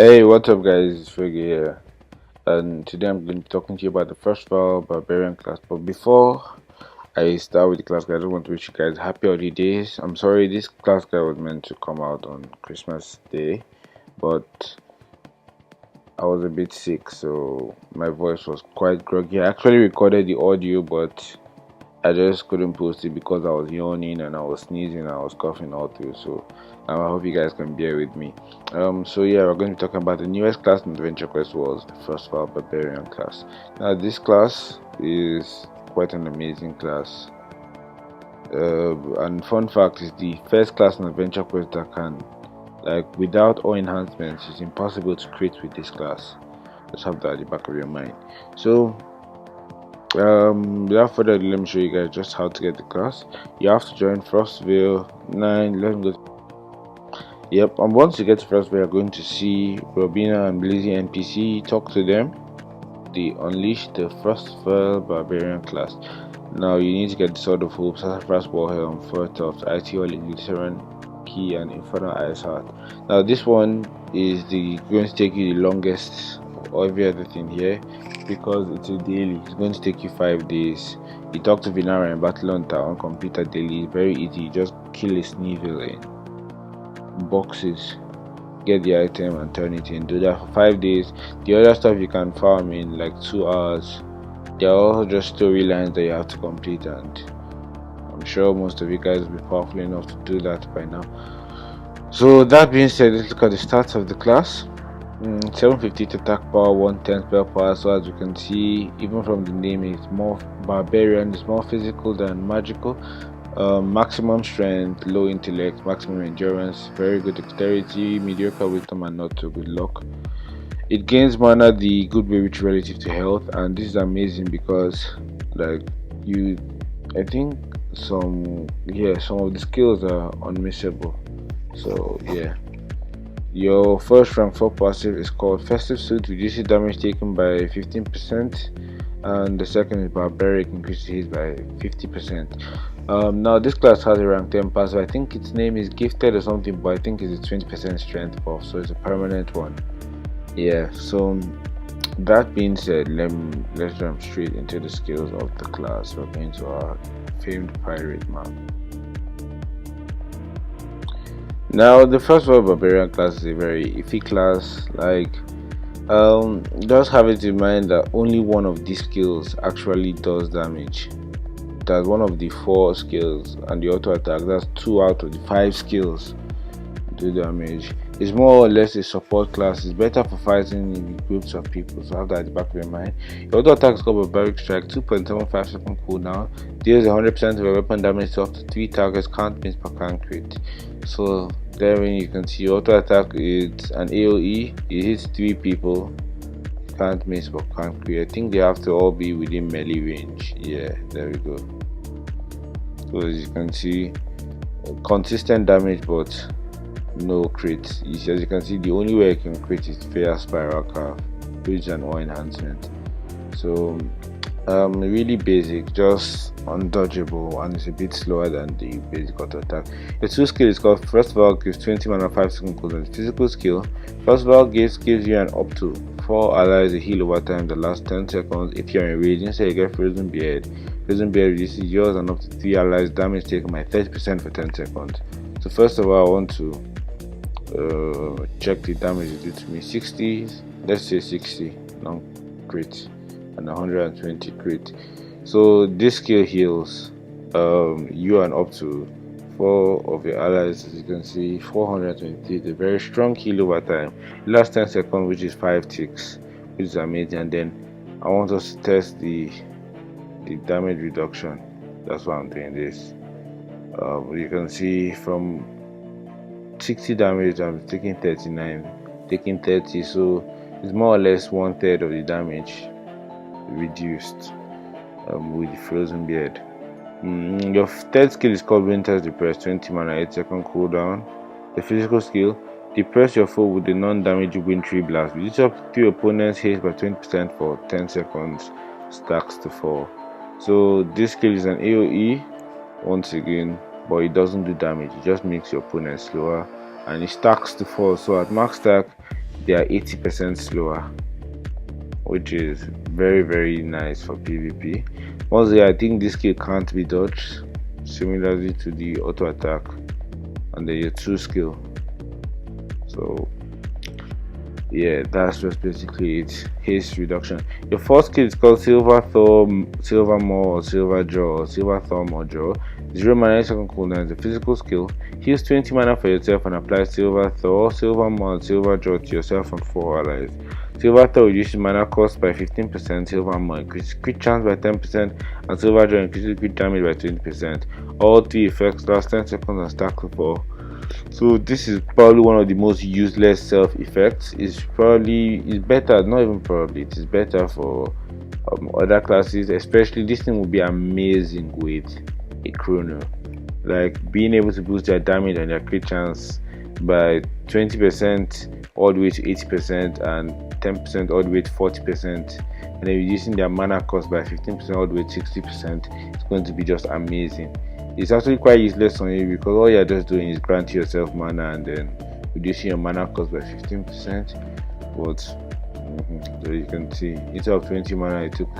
Hey, what's up, guys? It's Friggy here, and today I'm going to be talking to you about the Frostval Barbarian class. But before I start with the class guide, I just want to wish you guys happy holidays. I'm sorry, this class guide was meant to come out on Christmas Day, but I was a bit sick, so my voice was quite groggy. I actually recorded the audio, but I just couldn't post it because I was yawning and I was sneezing and I was coughing all through. So I hope you guys can bear with me. So yeah, we're going to be talking about the newest class in Adventure Quest was the Frostval Barbarian class. Now this class is quite an amazing class. And fun fact is the first class in Adventure Quest that can, like, without all enhancements, it's impossible to create with this class. Just have that at the back of your mind. So without further ado, let me show you guys just how to get the class. You have to join Frostval 9. Let me go. Yep, and once you get to Frostval, you're going to see Robina and Blizzy NPC. Talk to them. They unleash the Frostval Barbarian class. Now you need to get the Sword of Hope, Sassafras Warhelm, Furtoft, IT Oil, Glycerin Key, and Infernal Ice Heart. Now this one is going to take you the longest of every other thing here, because it's a daily. It's going to take you 5 days. You talk to Vinara and Battle Hunter on computer daily. It's very easy. You just kill a Sneevil in boxes, get the item and turn it in. Do that for 5 days. The other stuff you can farm in like 2 hours. They're all just storylines that you have to complete, and I'm sure most of you guys will be powerful enough to do that by now. So that being said, let's look at the stats of the class. 750 to attack power, 110 spell power. So as you can see, even from the name, it's more barbarian, it's more physical than magical. Maximum strength, low intellect, maximum endurance, very good dexterity, mediocre wisdom, and not so good luck. It gains mana the good way which relative to health, and this is amazing because, like, I think some of the skills are unmissable. So yeah. Your first rank 4 passive is called Festive Suit, reduces damage taken by 15%, and the second is Barbaric, increases hit by 50%. Now this class has a rank 10 passive. I think its name is Gifted or something, but I think it's a 20% strength buff, so it's a permanent one. Yeah, so that being said, let's jump straight into the skills of the class. We're going to our famed pirate map. Now the Frostval Barbarian class is a very iffy class. Like, just have it in mind that only one of these skills actually does damage. That's one of the 4 skills, and the auto attack, that's 2 out of the 5 skills do damage. It's more or less a support class. It's better for fighting in groups of people, so have that at the back of your mind. Your auto attack is called Barbaric Strike, 2.75 second cooldown, deals 100% of your weapon damage to up to 3 targets, can't miss but can't crit. So therein you can see auto attack is an AoE, it hits 3 people, can't miss but can't crit. I think they have to all be within melee range. Yeah, there we go. So as you can see, consistent damage but no crit. As you can see, the only way I can crit is Fair Spiral Calf, which is an ore enhancement. So really basic, just undodgeable, and it's a bit slower than the basic auto attack. The 2 skill is called Frostval, gives 20 mana 5 second cooldown. Physical skill, Frostval gives you an up to 4 allies a heal over time the last 10 seconds. If you're in rage, instead you get Frozen Beard. Frozen Beard reduces yours and up to 3 allies damage taken by 30% for 10 seconds. So first of all, I want to check the damage it did to me. 60, let's say 60 non crit and 120 crit. So this skill heals you and up to 4 of your allies. As you can see, 420, a very strong heal over time. Last 10 seconds, which is 5 ticks, which is amazing. And then I want us to test the damage reduction. That's why I'm doing this. You can see from 60 damage I'm taking 39, taking 30, so it's more or less 1/3 of the damage reduced with the Frozen Beard. Your third skill is called Winter's Depress, 20 mana 8 second cooldown. The physical skill, depress your foe with a non-damage wintry blast, reduce up to your opponent's haste by 20% for 10 seconds, stacks to 4. So this skill is an AoE once again, but it doesn't do damage, it just makes your opponent slower, and it stacks to 4. So at max stack they are 80% slower, which is very nice for PvP. Once again, I think this skill can't be dodged, similarly to the auto attack and then your 2 skill. So yeah, that's just basically it. Haste reduction. Your first skill is called Silver Thumb, Silver Maw, or Silver Jaw, or Silver Thumb or Jaw. 0 mana, second cooldown is a physical skill. Heals 20 mana for yourself and applies Silver Thumb, Silver Maw, and Silver Jaw to yourself and 4 allies. Silver Thumb reduces mana cost by 15%, Silver Maw increases crit chance by 10%, and Silver Jaw increases crit damage by 20%. All 3 effects last 10 seconds and stack to 4. So this is probably one of the most useless self effects. It's better, not even probably, it is better for other classes. Especially this thing will be amazing with a chrono, like being able to boost their damage and their crit chance by 20% all the way to 80% and 10% all the way to 40%, and then reducing their mana cost by 15% all the way to 60%. It's going to be just amazing. It's actually quite useless on you because all you're just doing is grant yourself mana and then reducing your mana cost by 15%. But so you can see, instead of 20 mana, it took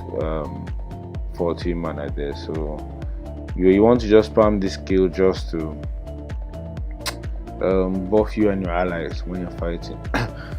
14 mana there. So you want to just spam this skill just to buff you and your allies when you're fighting.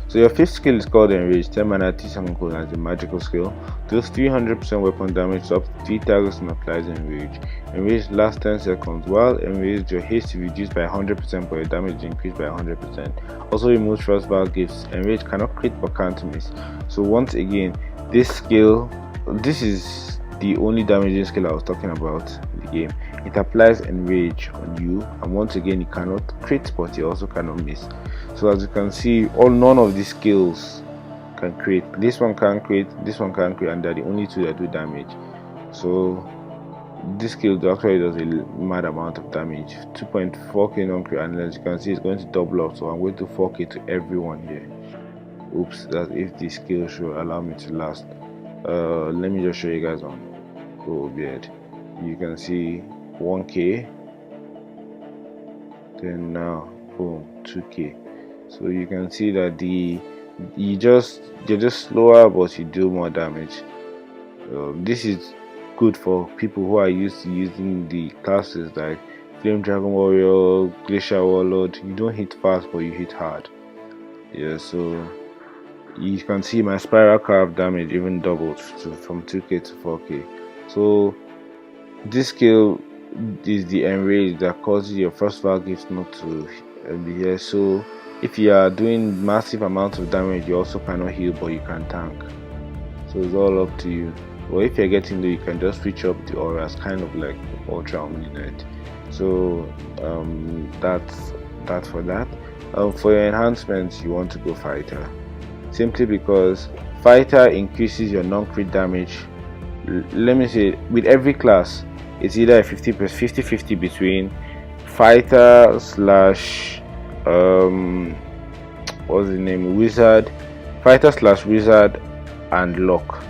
So your 5th skill is called Enrage. 10 mana, 3 second cooldown as a magical skill. Deals 300% weapon damage to up to 3 targets and applies Enrage. Enrage lasts 10 seconds. While Enraged, your haste is reduced by 100% but your damage is increased by 100%. Also removes Frostval gifts. Enrage cannot crit but can't miss. So once again, this skill, this is the only damaging skill I was talking about in the game. It applies Enrage on you, and once again, it cannot crit but it also cannot miss. So as you can see, none of these skills can crit. This one can crit, this one can crit, and they're the only 2 that do damage. So this skill actually does a mad amount of damage. 2.4k non-crit, and as you can see, it's going to double up. So I'm going to 4k to everyone here. Oops, that's if the skill should allow me to last. Let me just show you guys on Beard. You can see 1k, then now boom, 2k. So you can see that they're just slower but you do more damage. This is good for people who are used to using the classes like Flame Dragon Warrior, Glacier Warlord. You don't hit fast but you hit hard. Yeah, so you can see my spiral carve damage even doubled from 2k to 4k. So this skill is the Enrage that causes your Frostval gifts not to be here. So if you are doing massive amounts of damage, you also cannot heal but you can tank. So it's all up to you. Or if you're getting low, you can just switch up the auras, kind of like Ultra Omni-Knight. So that's for that. For your enhancements, you want to go Fighter, simply because Fighter increases your non-crit damage. Let me say, with every class, it's either a 50-50 between Fighter slash what's the name, Wizard, Fighter slash Wizard, and Lock.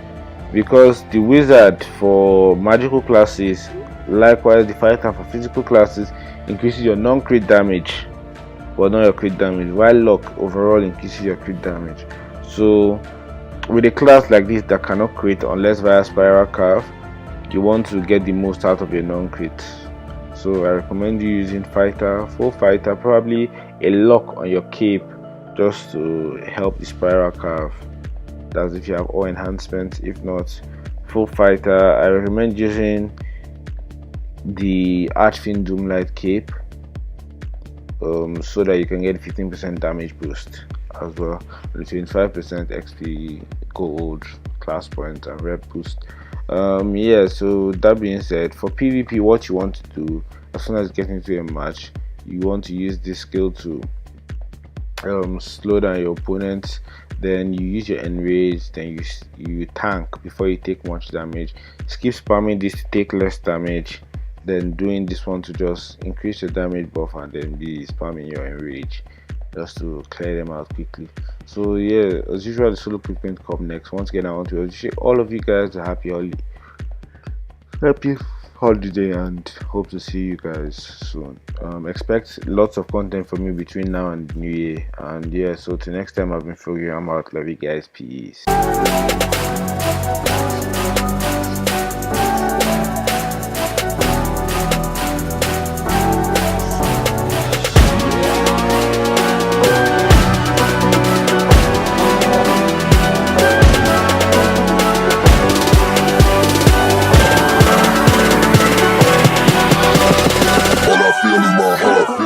Because the Wizard for magical classes, likewise the Fighter for physical classes, increases your non-crit damage but not your crit damage, while Lock overall increases your crit damage. So with a class like this that cannot crit unless via Spiral Carve, you want to get the most out of your non-crit. So I recommend you using Fighter, full Fighter, probably a Lock on your cape just to help the Spiral Carve. That's if you have all enhancements. If not, full Fighter. I recommend using the Archfiend Doomlight cape so that you can get 15% damage boost as well, with 25% XP, gold, class points, and rep boost. Yeah, so that being said, for PvP, what you want to do as soon as you get into a match, you want to use this skill to slow down your opponent. Then you use your Enrage, then you tank before you take much damage. Keep spamming this to take less damage, then doing this one to just increase your damage buff, and then be spamming your Enrage just to clear them out quickly. So yeah, as usual, the solo quick come next. Once again, I want to wish all of you guys a happy holiday, and hope to see you guys soon. Expect lots of content from me between now and New Year. And yeah, so till next time, I've been Froggy. I'm out. Love you guys. Peace. All I feel is my heart.